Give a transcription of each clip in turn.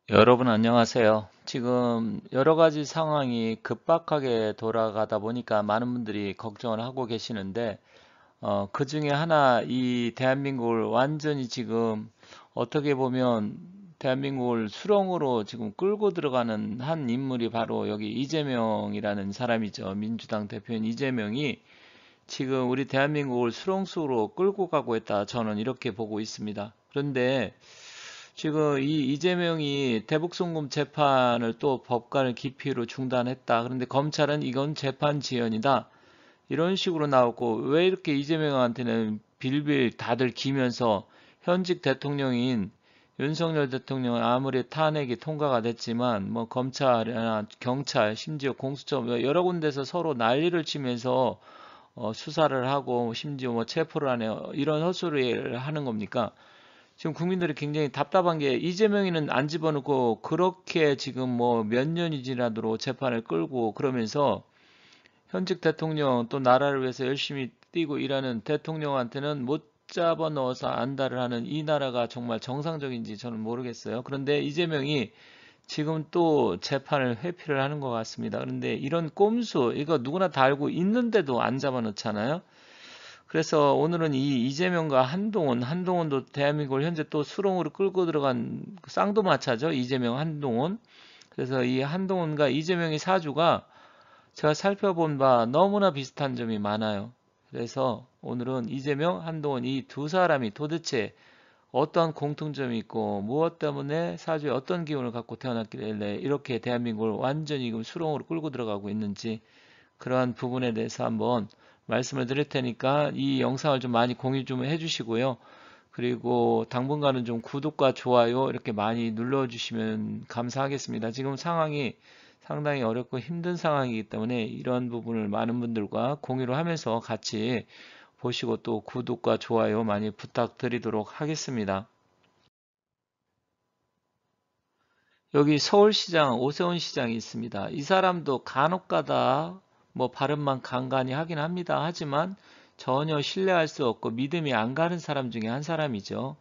여러분 안녕하세요. 지금 여러 가지 상황이 급박하게 돌아가다 보니까 많은 분들이 걱정을 하고 계시는데, 그 중에 하나 이 대한민국을 완전히 지금 어떻게 보면 대한민국을 수렁으로 지금 끌고 들어가는 한 인물이 바로 여기 이재명이라는 사람이죠. 민주당 대표인 이재명이 지금 우리 대한민국을 수렁 속으로 끌고 가고 있다. 저는 이렇게 보고 있습니다. 그런데 지금 이 이재명이 대북송금 재판을 또 법관을 기피로 중단했다. 그런데 검찰은 이건 재판 지연이다. 이런 식으로 나오고 왜 이렇게 이재명한테는 빌빌 다들 기면서 현직 대통령인 윤석열 대통령은 아무리 탄핵이 통과가 됐지만 뭐 검찰이나 경찰 심지어 공수처 여러 군데서 서로 난리를 치면서 수사를 하고 심지어 뭐 체포를 하네 이런 헛소리를 하는 겁니까? 지금 국민들이 굉장히 답답한 게 이재명이는 안 집어넣고 그렇게 지금 뭐 몇 년이 지나도록 재판을 끌고 그러면서 현직 대통령 또 나라를 위해서 열심히 뛰고 일하는 대통령한테는 못 잡아넣어서 안달을 하는 이 나라가 정말 정상적인지 저는 모르겠어요. 그런데 이재명이 지금 또 재판을 회피를 하는 것 같습니다. 그런데 이런 꼼수 이거 누구나 다 알고 있는데도 안 잡아넣잖아요. 그래서 오늘은 이 이재명과 한동훈도 대한민국을 현재 또 수렁으로 끌고 들어간 그 쌍도마차죠. 이재명, 한동훈. 그래서 이 한동훈과 이재명의 사주가 제가 살펴본 바 너무나 비슷한 점이 많아요. 그래서 오늘은 이재명, 한동훈 이 두 사람이 도대체 어떠한 공통점이 있고 무엇 때문에 사주에 어떤 기운을 갖고 태어났길래 이렇게 대한민국을 완전히 지금 수렁으로 끌고 들어가고 있는지 그러한 부분에 대해서 한번 말씀을 드릴 테니까 이 영상을 좀 많이 공유 좀 해주시고요. 그리고 당분간은 좀 구독과 좋아요 이렇게 많이 눌러주시면 감사하겠습니다. 지금 상황이 상당히 어렵고 힘든 상황이기 때문에 이런 부분을 많은 분들과 공유를 하면서 같이 보시고 또 구독과 좋아요 많이 부탁드리도록 하겠습니다. 여기 서울시장 오세훈 시장이 있습니다. 이 사람도 간혹가다 뭐 발음만 간간히 하긴 합니다. 하지만 전혀 신뢰할 수 없고 믿음이 안 가는 사람 중에 한 사람이죠.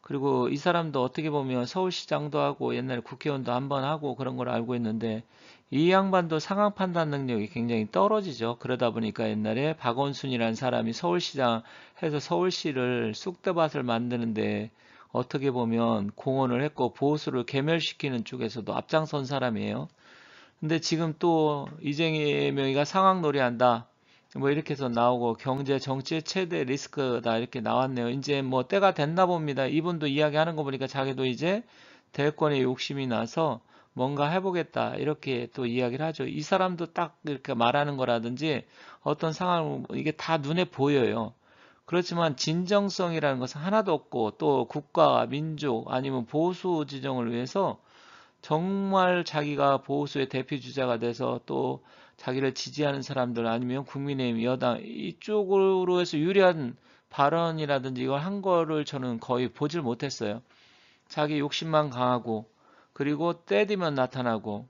그리고 이 사람도 어떻게 보면 서울시장도 하고 옛날에 국회의원도 한번 하고 그런 걸 알고 있는데 이 양반도 상황 판단 능력이 굉장히 떨어지죠. 그러다 보니까 옛날에 박원순이라는 사람이 서울시장 해서 서울시를 쑥대밭을 만드는데 어떻게 보면 공헌을 했고 보수를 괴멸시키는 쪽에서도 앞장선 사람이에요. 근데 지금 또 이재명이가 상황놀이 한다. 뭐 이렇게 해서 나오고 경제 정치의 최대 리스크다 이렇게 나왔네요. 이제 뭐 때가 됐나 봅니다. 이분도 이야기하는 거 보니까 자기도 이제 대권에 욕심이 나서 뭔가 해보겠다 이렇게 또 이야기를 하죠. 이 사람도 딱 이렇게 말하는 거라든지 어떤 상황 이게 다 눈에 보여요. 그렇지만 진정성이라는 것은 하나도 없고 또 국가, 민족 아니면 보수 지정을 위해서 정말 자기가 보수의 대표 주자가 돼서 또 자기를 지지하는 사람들 아니면 국민의힘 여당 이쪽으로 해서 유리한 발언이라든지 이걸 한 거를 저는 거의 보질 못했어요. 자기 욕심만 강하고 그리고 때리면 나타나고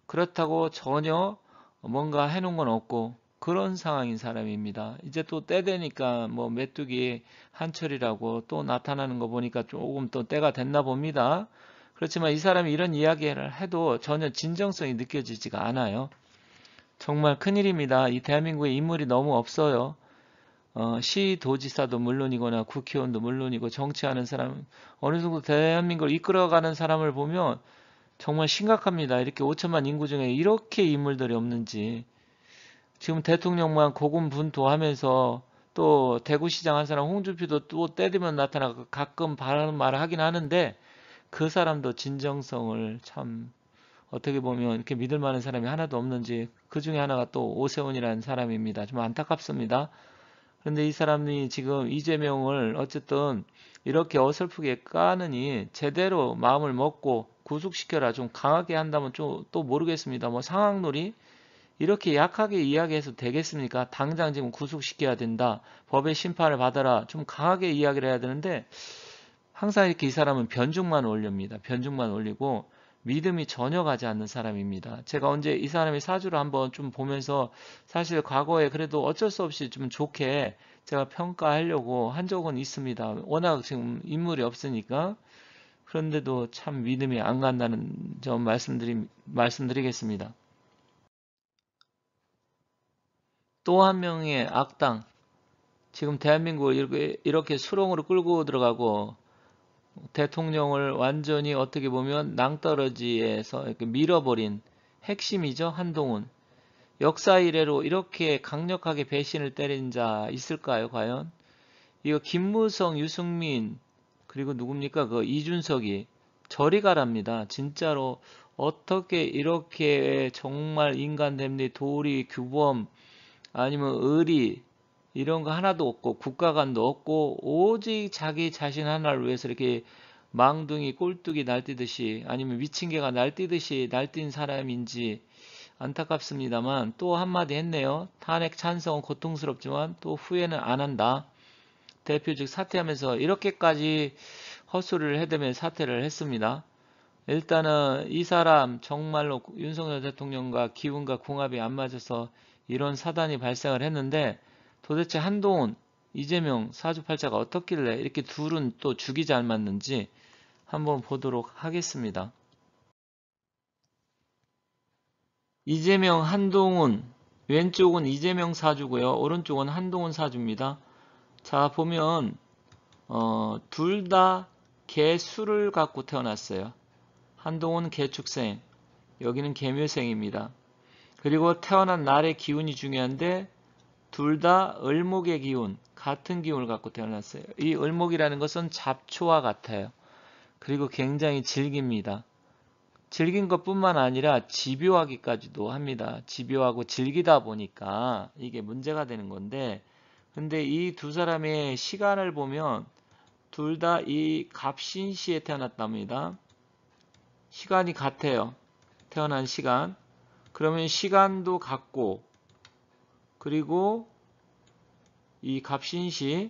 그렇다고 전혀 뭔가 해놓은 건 없고 그런 상황인 사람입니다. 이제 또 때 되니까 뭐 메뚜기 한철이라고 또 나타나는 거 보니까 조금 또 때가 됐나 봅니다. 그렇지만 이 사람이 이런 이야기를 해도 전혀 진정성이 느껴지지가 않아요. 정말 큰일입니다. 이 대한민국에 인물이 너무 없어요. 시도지사도 물론이거나 국회의원도 물론이고 정치하는 사람 어느 정도 대한민국을 이끌어가는 사람을 보면 정말 심각합니다. 이렇게 5천만 인구 중에 이렇게 인물들이 없는지. 지금 대통령만 고군분투하면서 또 대구시장 한 사람 홍준표도 또 때리면 나타나고 가끔 바라는 말을 하긴 하는데 그 사람도 진정성을 참 어떻게 보면 이렇게 믿을 만한 사람이 하나도 없는지 그 중에 하나가 또 오세훈이라는 사람입니다. 좀 안타깝습니다. 그런데 이 사람이 지금 이재명을 어쨌든 이렇게 어설프게 까느니 제대로 마음을 먹고 구속시켜라 좀 강하게 한다면 좀 또 모르겠습니다. 뭐 상황놀이 이렇게 약하게 이야기해서 되겠습니까? 당장 지금 구속시켜야 된다. 법의 심판을 받아라. 좀 강하게 이야기를 해야 되는데 항상 이렇게 이 사람은 변죽만 올립니다. 변죽만 올리고 믿음이 전혀 가지 않는 사람입니다. 제가 언제 이 사람의 사주를 한번 좀 보면서 사실 과거에 그래도 어쩔 수 없이 좀 좋게 제가 평가하려고 한 적은 있습니다. 워낙 지금 인물이 없으니까. 그런데도 참 믿음이 안 간다는 점 말씀드리겠습니다. 또 한 명의 악당, 지금 대한민국을 이렇게 수렁으로 끌고 들어가고 대통령을 완전히 어떻게 보면 낭떠러지에서 이렇게 밀어버린 핵심이죠. 한동훈. 역사 이래로 이렇게 강력하게 배신을 때린 자 있을까요, 과연? 이거 김무성, 유승민, 그리고 누굽니까? 그 이준석이 저리 가랍니다. 진짜로 어떻게 이렇게 정말 인간됨리, 도리, 규범, 아니면 의리, 이런 거 하나도 없고 국가관도 없고 오직 자기 자신 하나를 위해서 이렇게 망둥이 꼴뚜기 날뛰듯이 아니면 미친 개가 날뛰듯이 날뛴 사람인지 안타깝습니다만 또 한마디 했네요. 탄핵 찬성은 고통스럽지만 또 후회는 안 한다. 대표직 사퇴하면서 이렇게까지 헛소리를 해대며 사퇴를 했습니다. 일단은 이 사람 정말로 윤석열 대통령과 기운과 궁합이 안 맞아서 이런 사단이 발생을 했는데 도대체 한동훈, 이재명 사주팔자가 어떻길래 이렇게 둘은 또 죽이 잘 맞는지 한번 보도록 하겠습니다. 이재명, 한동훈, 왼쪽은 이재명 사주고요. 오른쪽은 한동훈 사주입니다. 자, 보면 둘 다 개수를 갖고 태어났어요. 한동훈 개축생, 여기는 개묘생입니다. 그리고 태어난 날의 기운이 중요한데 둘 다 을목의 기운, 같은 기운을 갖고 태어났어요. 이 을목이라는 것은 잡초와 같아요. 그리고 굉장히 질깁니다. 질긴 것뿐만 아니라 집요하기까지도 합니다. 집요하고 질기다 보니까 이게 문제가 되는 건데, 근데 이 두 사람의 시간을 보면 둘 다 이 갑신시에 태어났답니다. 시간이 같아요. 태어난 시간. 그러면 시간도 같고, 그리고 이 갑신시,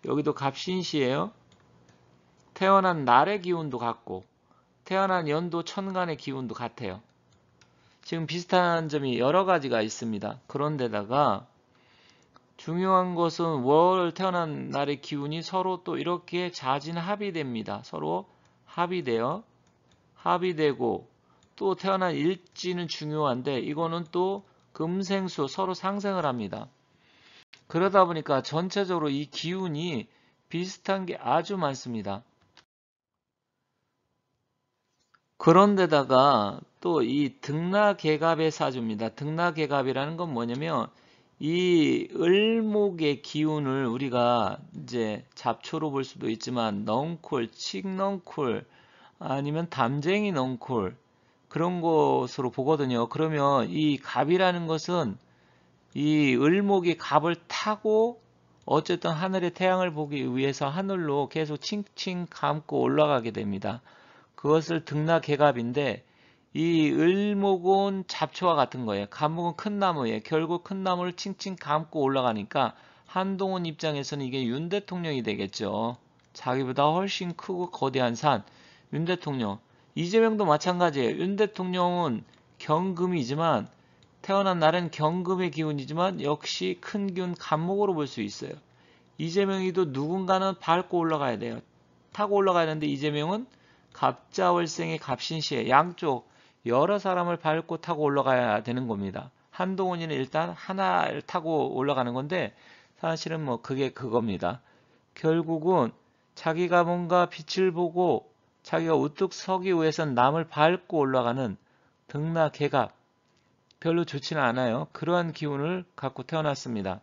여기도 갑신시예요. 태어난 날의 기운도 같고, 태어난 연도 천간의 기운도 같아요. 지금 비슷한 점이 여러 가지가 있습니다. 그런데다가 중요한 것은 월 태어난 날의 기운이 서로 또 이렇게 자진합이 됩니다. 서로 합의되고 또 태어난 일지는 중요한데 이거는 또 금생수 서로 상생을 합니다. 그러다 보니까 전체적으로 이 기운이 비슷한 게 아주 많습니다. 그런데다가 또 이 등나개갑의 사주입니다. 등나개갑이라는 건 뭐냐면 이 을목의 기운을 우리가 이제 잡초로 볼 수도 있지만 넝쿨, 칡넝쿨 아니면 담쟁이 넝쿨 그런 것으로 보거든요. 그러면 이 갑이라는 것은 이 을목이 갑을 타고 어쨌든 하늘의 태양을 보기 위해서 하늘로 계속 칭칭 감고 올라가게 됩니다. 그것을 등나개갑인데 이 을목은 잡초와 같은 거예요. 갑목은 큰 나무예요. 결국 큰 나무를 칭칭 감고 올라가니까 한동훈 입장에서는 이게 윤 대통령이 되겠죠. 자기보다 훨씬 크고 거대한 산, 윤 대통령. 이재명도 마찬가지예요. 윤 대통령은 경금이지만 태어난 날은 경금의 기운이지만 역시 큰 기운 갑목으로 볼 수 있어요. 이재명이도 누군가는 밟고 올라가야 돼요. 타고 올라가야 되는데 이재명은 갑자월생의 갑신시에 양쪽 여러 사람을 밟고 타고 올라가야 되는 겁니다. 한동훈이는 일단 하나를 타고 올라가는 건데 사실은 뭐 그게 그겁니다. 결국은 자기가 뭔가 빛을 보고 자기가 우뚝 서기 위해선 남을 밟고 올라가는 등나개갑 별로 좋지는 않아요. 그러한 기운을 갖고 태어났습니다.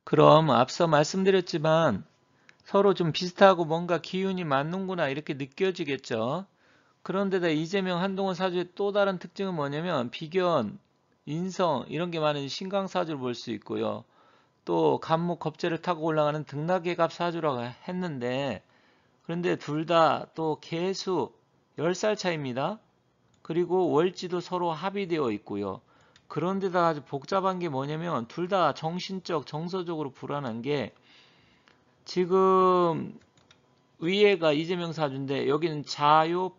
그럼 앞서 말씀드렸지만 서로 좀 비슷하고 뭔가 기운이 맞는구나 이렇게 느껴지겠죠. 그런데다 이재명, 한동훈 사주의 또 다른 특징은 뭐냐면 비견, 인성 이런 게 많은 신강사주를 볼 수 있고요. 또 갑목 겁재를 타고 올라가는 등나개갑 사주라고 했는데 그런데 둘 다 또 개수 10살 차이입니다. 그리고 월지도 서로 합의되어 있고요. 그런데다 아주 복잡한 게 뭐냐면 둘 다 정신적, 정서적으로 불안한 게 지금 위에가 이재명 사주인데 여기는 자묘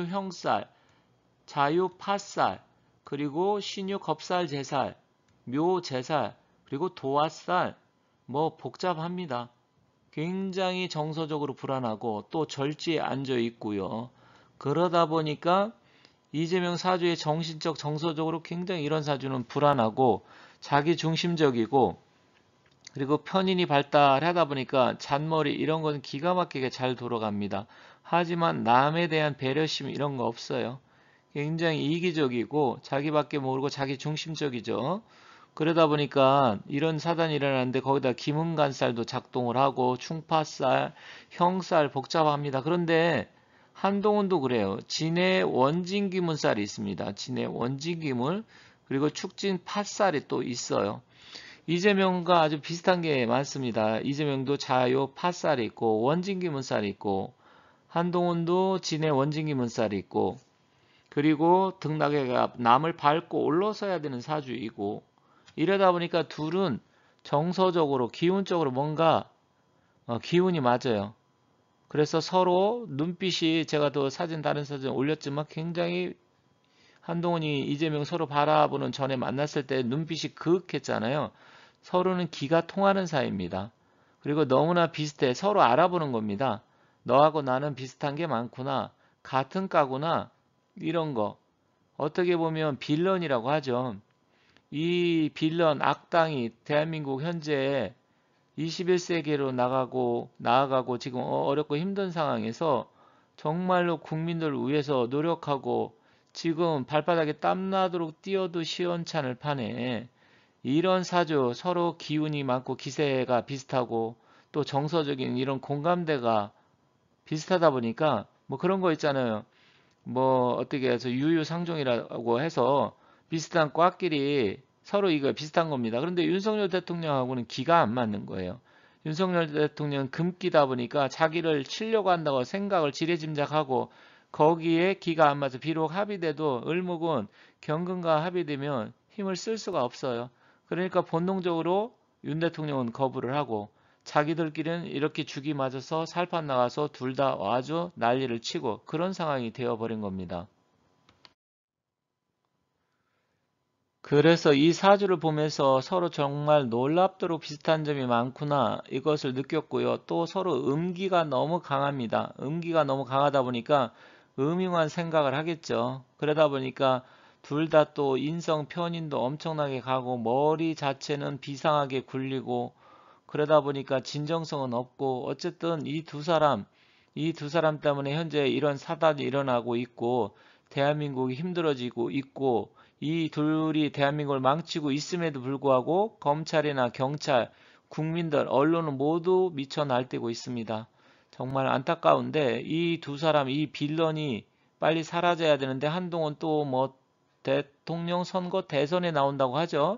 형살, 자유 파살, 그리고 신유 겁살 제살, 묘 제살, 그리고 도화살 뭐 복잡합니다. 굉장히 정서적으로 불안하고 또 절지에 앉아 있고요. 그러다 보니까 이재명 사주의 정신적, 정서적으로 굉장히 이런 사주는 불안하고 자기 중심적이고 그리고 편인이 발달하다 보니까 잔머리 이런 건 기가 막히게 잘 돌아갑니다. 하지만 남에 대한 배려심 이런 거 없어요. 굉장히 이기적이고 자기밖에 모르고 자기 중심적이죠. 그러다 보니까 이런 사단이 일어나는데 거기다 기문간살도 작동을 하고 충파살, 형살 복잡합니다. 그런데 한동훈도 그래요. 진해 원진기문살이 있습니다. 진해 원진기문 그리고 축진 팥살이 또 있어요. 이재명과 아주 비슷한 게 많습니다. 이재명도 자요 팥살이 있고 원진기문살이 있고 한동훈도 진해 원진기문살이 있고 그리고 등락에가 남을 밟고 올라서야 되는 사주이고 이러다 보니까 둘은 정서적으로 기운적으로 뭔가 기운이 맞아요. 그래서 서로 눈빛이 제가 또 다른 사진 올렸지만 굉장히 한동훈이 이재명 서로 바라보는 전에 만났을 때 눈빛이 그윽했잖아요. 서로는 기가 통하는 사이입니다. 그리고 너무나 비슷해 서로 알아보는 겁니다. 너하고 나는 비슷한 게 많구나. 같은 과구나. 이런 거. 어떻게 보면 빌런이라고 하죠. 이 빌런 악당이 대한민국 현재 21세기로 나아가고 지금 어렵고 힘든 상황에서 정말로 국민들을 위해서 노력하고 지금 발바닥에 땀나도록 뛰어도 시원찮을 판에 이런 사주 서로 기운이 많고 기세가 비슷하고 또 정서적인 이런 공감대가 비슷하다 보니까 뭐 그런 거 있잖아요. 뭐 어떻게 해서 유유상종이라고 해서 비슷한 과끼리 서로 이거 비슷한 겁니다. 그런데 윤석열 대통령하고는 기가 안 맞는 거예요. 윤석열 대통령은 금기다 보니까 자기를 치려고 한다고 생각을 지레짐작하고 거기에 기가 안 맞아 비록 합의돼도 을목은 경금과 합의되면 힘을 쓸 수가 없어요. 그러니까 본능적으로 윤 대통령은 거부를 하고 자기들끼리는 이렇게 죽이 맞아서 살판 나가서 둘 다 아주 난리를 치고 그런 상황이 되어버린 겁니다. 그래서 이 사주를 보면서 서로 정말 놀랍도록 비슷한 점이 많구나 이것을 느꼈고요. 또 서로 음기가 너무 강합니다. 음기가 너무 강하다 보니까 음흉한 생각을 하겠죠. 그러다 보니까 둘 다 또 인성 편인도 엄청나게 가고 머리 자체는 비상하게 굴리고 그러다 보니까 진정성은 없고 어쨌든 이 두 사람 때문에 현재 이런 사단이 일어나고 있고 대한민국이 힘들어지고 있고 이 둘이 대한민국을 망치고 있음에도 불구하고 검찰이나 경찰, 국민들, 언론은 모두 미쳐 날뛰고 있습니다. 정말 안타까운데 이 두 사람, 이 빌런이 빨리 사라져야 되는데 한동훈 또 뭐 대통령 선거 대선에 나온다고 하죠.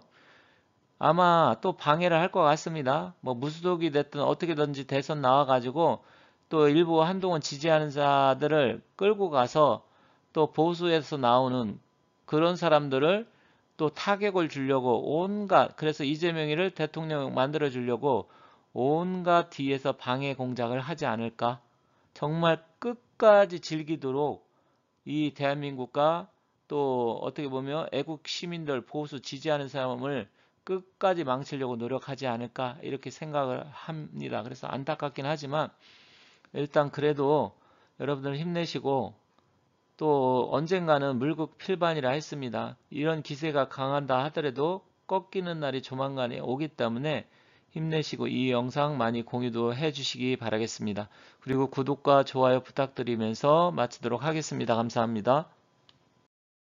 아마 또 방해를 할 것 같습니다. 뭐 무소속이 됐든 어떻게든지 대선 나와가지고 또 일부 한동훈 지지하는 자들을 끌고 가서 또 보수에서 나오는 그런 사람들을 또 타격을 주려고 온갖 그래서 이재명이를 대통령 만들어 주려고 온갖 뒤에서 방해 공작을 하지 않을까? 정말 끝까지 즐기도록 이 대한민국과 또 어떻게 보면 애국 시민들 보수 지지하는 사람을 끝까지 망치려고 노력하지 않을까 이렇게 생각을 합니다. 그래서 안타깝긴 하지만 일단 그래도 여러분들 힘내시고 또 언젠가는 물국 필반이라 했습니다. 이런 기세가 강한다 하더라도 꺾이는 날이 조만간에 오기 때문에 힘내시고 이 영상 많이 공유도 해주시기 바라겠습니다. 그리고 구독과 좋아요 부탁드리면서 마치도록 하겠습니다. 감사합니다.